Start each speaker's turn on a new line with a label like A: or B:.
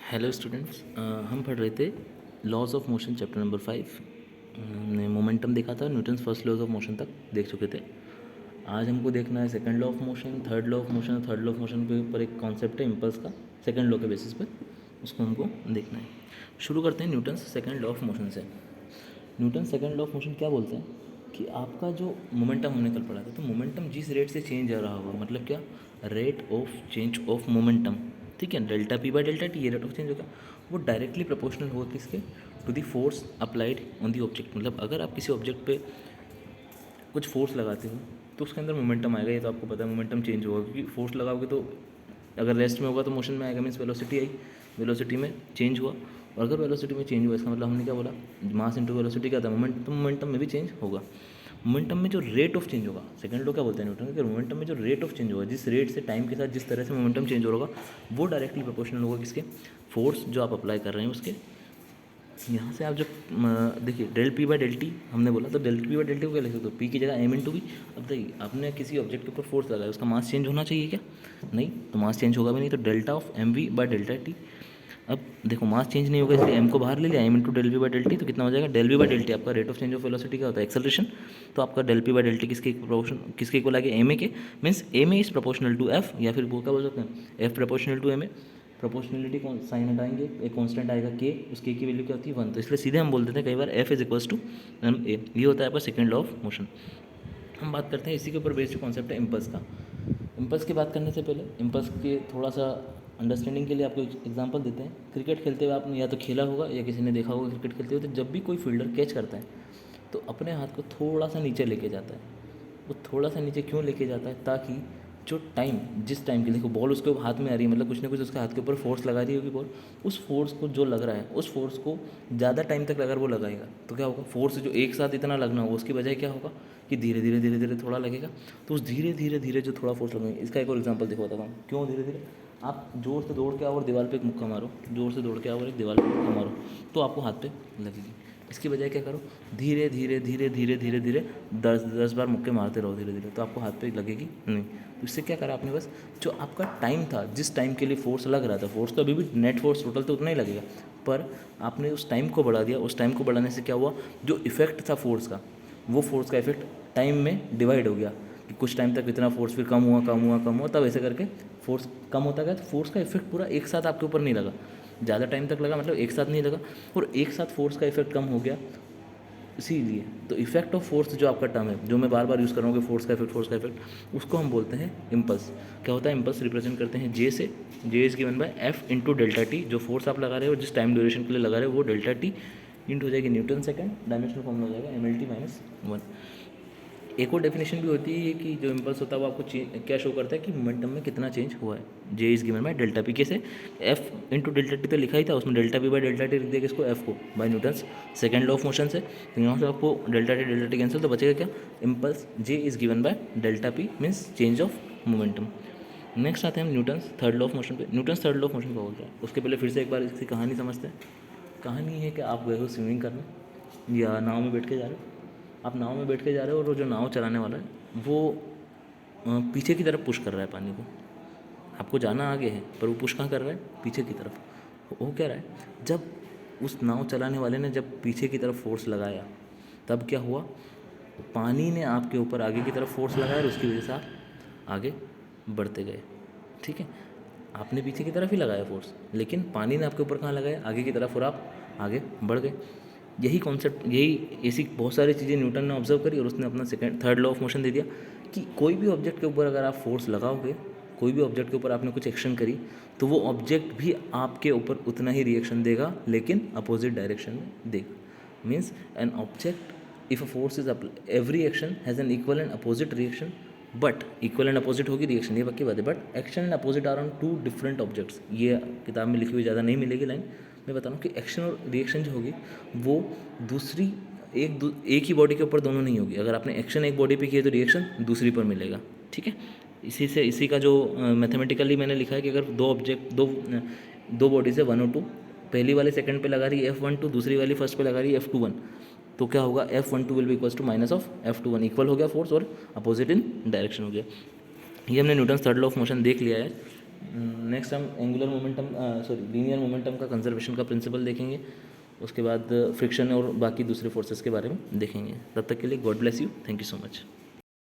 A: Hello students, हम पढ़ रहे थे laws of motion chapter number 5। हमने मोमेंटम देखा था, Newton's first laws of motion तक देख चुके थे। आज हमको देखना है second law of motion, third law of motion. Third law of motion के ऊपर एक कॉन्सेप्ट है इम्पल्स का, सेकंड लॉ के बेसिस पर उसको हमको देखना है। शुरू करते हैं Newton's second law of motion से। Newton second law of motion क्या बोलते हैं कि आपका जो मोमेंटम हमने कल पढ़ा था, तो मोमेंटम जिस रेट से चेंज हो रहा होगा, मतलब क्या, rate of change of momentum, ठीक है, delta P by delta T, ये रेट ऑफ चेंज होगा, वो डायरेक्टली प्रोपोर्शनल होगा किसके, to the force applied on the object. मतलब अगर आप किसी ऑब्जेक्ट पे कुछ फोर्स लगाते हो तो उसके अंदर मोमेंटम आएगा। ये तो आपको पता है, मोमेंटम चेंज होगा, क्योंकि फोर्स लगाओगे तो अगर रेस्ट में होगा तो मोशन में आएगा, मीन्स वेलोसिटी आई, वेलोसिटी में चेंज हुआ। और अगर वेलोसिटी में चेंज हुआ, इसका मतलब हमने क्या बोला, मास इंटू वेलोसिटी क्या था, मोमेंट, तो मोमेंटम में भी चेंज होगा। मोमेंटम में जो रेट ऑफ चेंज होगा, सेकंड लॉ क्या बोलते हैं न्यूटन के, मोमेंटम में जो रेट ऑफ चेंज होगा, जिस रेट से टाइम के साथ जिस तरह से मोमेंटम चेंज होगा, वो डायरेक्टली प्रोपोर्शनल होगा किसके, फोर्स जो आप अप्लाई कर रहे हैं उसके। यहाँ से आप जब देखिए del P by del T हमने बोला, तो del P by del T को क्या लिख सकते हो, पी की जगह एम इन टू वी। अब देखिए आपने किसी ऑब्जेक्ट के ऊपर फोर्स लगाया, उसका मास चेंज होना चाहिए क्या, नहीं, तो मास चेंज होगा भी नहीं, तो delta of M V by delta T. अब देखो मास चेंज नहीं होगा, इसलिए एम को बाहर ले लिया, M into del V by del T, तो कितना हो जाएगा, del V by del T. आपका rate of change of velocity क्या होता है, एक्सेलरेशन, तो आपका del P by del T किसके प्रोपोर्शन, किसके इक्वल आ गया, एम ए के। Means M A is proportional to F, या फिर वो क्या बोल सकते हैं, F proportional to M A. Proportionality sign हटाएंगे, एक कांस्टेंट आएगा के, उस के की वैल्यू क्या होती है 1, तो इसलिए सीधे हम बोल देते हैं कई बार F is equals to M A. ये होता है आपका सेकंड लॉ ऑफ मोशन। हम बात करते हैं इसी के ऊपर बेस्ड कॉन्सेप्ट है इम्पल्स का। इम्पल्स की बात करने से पहले इम्पल्स के थोड़ा सा अंडरस्टैंडिंग के लिए आपको एक एग्जांपल देते हैं। क्रिकेट खेलते हुए आपने या तो खेला होगा या किसी ने देखा होगा क्रिकेट खेलते हुए, तो जब भी कोई फील्डर कैच करता है तो अपने हाथ को थोड़ा सा नीचे लेके जाता है। वो थोड़ा सा नीचे क्यों लेके जाता है, ताकि जो टाइम, जिस टाइम के, देखो बॉल उसके हाथ में आ रही है, मतलब कुछ ना कुछ उसके हाथ के ऊपर फोर्स लगा रही होगी बॉल, उस फोर्स को जो लग रहा है, उस फोर्स को ज़्यादा टाइम तक अगर वो लगाएगा तो क्या होगा, फोर्स जो एक साथ इतना लगना होगा उसकी बजाय क्या होगा कि धीरे धीरे धीरे धीरे थोड़ा लगेगा। तो उस धीरे धीरे धीरे जो थोड़ा फोर्स लगेगा, इसका एक और एग्जांपल देखो बताता हूँ क्यों धीरे धीरे। आप जोर से दौड़ के आओ और दीवार पे एक मुक्का मारो, जोर से दौड़ के आओ और एक दीवार पे मुक्का मारो, तो आपको हाथ पे लगेगी। इसकी बजाय क्या करो, धीरे धीरे धीरे धीरे धीरे धीरे 10 बार मुक्के मारते रहो धीरे धीरे, तो आपको हाथ पे लगेगी नहीं। तो इससे क्या करा आपने, बस जो आपका टाइम था, जिस टाइम के लिए फोर्स लग रहा था, फोर्स तो अभी भी नेट फोर्स टोटल तो उतना ही लगेगा, पर आपने उस टाइम को बढ़ा दिया। उस टाइम को बढ़ाने से क्या हुआ, जो इफेक्ट था फोर्स का, वो फोर्स का इफेक्ट टाइम में डिवाइड हो गया, कि कुछ टाइम तक इतना फोर्स, फिर कम हुआ कम हुआ कम हुआ, तब ऐसे करके फोर्स कम होता गया। तो फोर्स का इफेक्ट पूरा एक साथ आपके ऊपर नहीं लगा, ज़्यादा टाइम तक लगा, मतलब एक साथ नहीं लगा, और एक साथ फोर्स का इफेक्ट कम हो गया। इसीलिए तो इफेक्ट ऑफ फोर्स जो आपका टर्म है, जो मैं बार बार यूज़ कर रहा हूँ कि फोर्स का इफेक्ट, फोर्स का इफेक्ट, उसको हम बोलते हैं इम्पल्स। क्या होता है, इम्पल्स रिप्रेजेंट करते हैं जे से, J is given by F into delta T. जो फोर्स आप लगा रहे हो, जिस टाइम ड्यूरेशन के लिए लगा रहे हो, वो डेल्टा टी इंटू हो जाएगी न्यूटन सेकंड, डायमेंशनल फॉर्म हो जाएगा एम एल टी माइनस 1। एक और डेफिनेशन भी होती है कि जो इम्पल्स होता है वो आपको क्या शो करता है कि मोमेंटम में कितना चेंज हुआ है। J is given by delta P, कैसे, एफ इंटू डेल्टा टी तो लिखा ही था, उसमें delta P by delta T लिख दिया, किसको, एफ को, by Newton's second law of motion से। तो यहाँ से आपको डेल्टा टी कैंसिल, तो बचेगा क्या, impulse J is given by delta P means change of momentum. Next आते हैं हम Newton's third law of motion पे। Newton's third law of motion क्या बोलता है, उसके पहले फिर से एक बार इसकी कहानी समझते हैं। कहानी है कि आप गए हो स्विमिंग करने, या नाव में बैठ के जा रहे हो। आप नाव में बैठ के जा रहे हो और वो जो नाव चलाने वाला है वो पीछे की तरफ पुश कर रहा है पानी को। आपको जाना आगे है, पर वो पुश कहाँ कर रहा है, पीछे की तरफ। वो कह रहा है, जब उस नाव चलाने वाले ने जब पीछे की तरफ फोर्स लगाया, तब क्या हुआ, पानी ने आपके ऊपर आगे की तरफ फोर्स लगाया और उसकी वजह से आप आगे बढ़ते गए। ठीक है, आपने पीछे की तरफ ही लगाया फोर्स, लेकिन पानी ने आपके ऊपर कहाँ लगाया, आगे की तरफ, और आप आगे बढ़ गए। यही कॉन्सेप्ट, यही ऐसी बहुत सारी चीज़ें न्यूटन ने ऑब्जर्व करी और उसने अपना थर्ड लॉ ऑफ मोशन दे दिया कि कोई भी ऑब्जेक्ट के ऊपर अगर आप फोर्स लगाओगे, कोई भी ऑब्जेक्ट के ऊपर आपने कुछ एक्शन करी, तो वो ऑब्जेक्ट भी आपके ऊपर उतना ही रिएक्शन देगा, लेकिन अपोजिट डायरेक्शन में देगा। Means an object, if a force is every action has an equal and opposite reaction, but equal and opposite होगी रिएक्शन, ये पक्की बात है, but action and opposite are on two different objects. ये किताब में लिखी हुई ज़्यादा नहीं मिलेगी लाइन, मैं बता रहा हूँ कि एक्शन और रिएक्शन जो होगी वो दूसरी एक ही बॉडी के ऊपर दोनों नहीं होगी। अगर आपने एक्शन एक बॉडी पे किया तो रिएक्शन दूसरी पर मिलेगा। ठीक है, इसी का जो मैथमेटिकली मैंने लिखा है कि अगर दो बॉडीज है 1 और 2, पहली वाली सेकंड पे लगा रही है F12, दूसरी वाली फर्स्ट पे लगा रही है F21, तो क्या होगा, F12 will be equals to minus of F21, equal हो गया फोर्स और अपोजिट इन डायरेक्शन हो गया। ये हमने Newton third law of motion देख लिया है। नेक्स्ट हम एंगुलर मोमेंटम लीनियर मोमेंटम का कंजर्वेशन का प्रिंसिपल देखेंगे, उसके बाद फ्रिक्शन और बाकी दूसरे फोर्सेस के बारे में देखेंगे। तब तक के लिए God bless you, thank you so much.